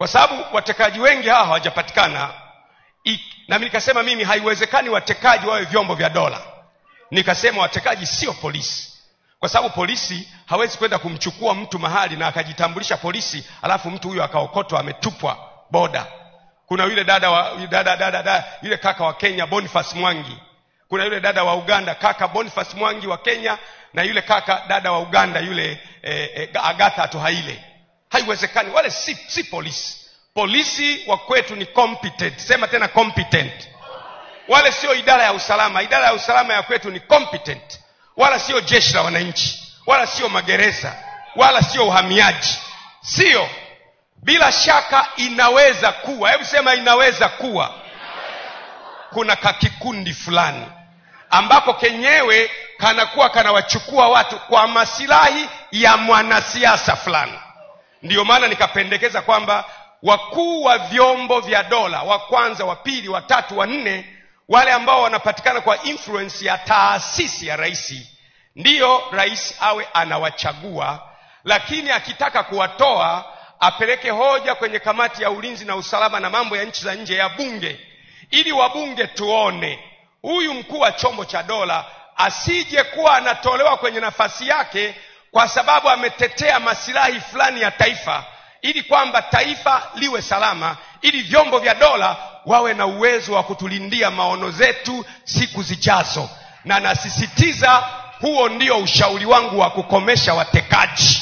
Kwa sababu watekaji wengi hawa hawajapatikana. Na nikasema mimi haiwezekani watekaji wawe vyombo vya dola. Nikasema watekaji sio polisi. Kwa sababu polisi hawezi kwenda kumchukua mtu mahali na akajitambulisha polisi alafu mtu huyo akaokotwa ametupwa boda. Kuna yule yule kaka wa Kenya Boniface Mwangi. Kuna yule dada wa Uganda kaka Boniface Mwangi wa Kenya, na yule kaka dada wa Uganda yule Agatha Tuhaile. Haiwezekani, wale si polisi. Polisi wa kwetu ni competent. Sema tena competent. Wale sio idara ya usalama. Idara ya usalama ya kwetu ni competent. Wala sio jeshi la wananchi, wala sio magereza, wala sio uhamiaji. Sio. Bila shaka inaweza kuwa, hebu sema inaweza kuwa, kuna kakikundi fulani ambako kenyewe kanakuwa kanawachukua watu kwa masilahi ya mwanasiasa fulani. Ndiyo maana nikapendekeza kwamba wakuu wa vyombo vya dola, wa kwanza, wa pili, wa tatu, wa nne, wale ambao wanapatikana kwa influence ya taasisi ya rais, ndiyo rais awe anawachagua. Lakini akitaka kuwatoa apeleke hoja kwenye kamati ya ulinzi na usalama na mambo ya nchi za nje ya bunge, ili wabunge tuone huyu mkuu wa chombo cha dola asije kuwa anatolewa kwenye nafasi yake kwa sababu ametetea masilahi fulani ya taifa, ili kwamba taifa liwe salama, ili vyombo vya dola wawe na uwezo wa kutulindia maono zetu siku zijazo. Na nasisitiza, huo ndio ushauri wangu wa kukomesha watekaji.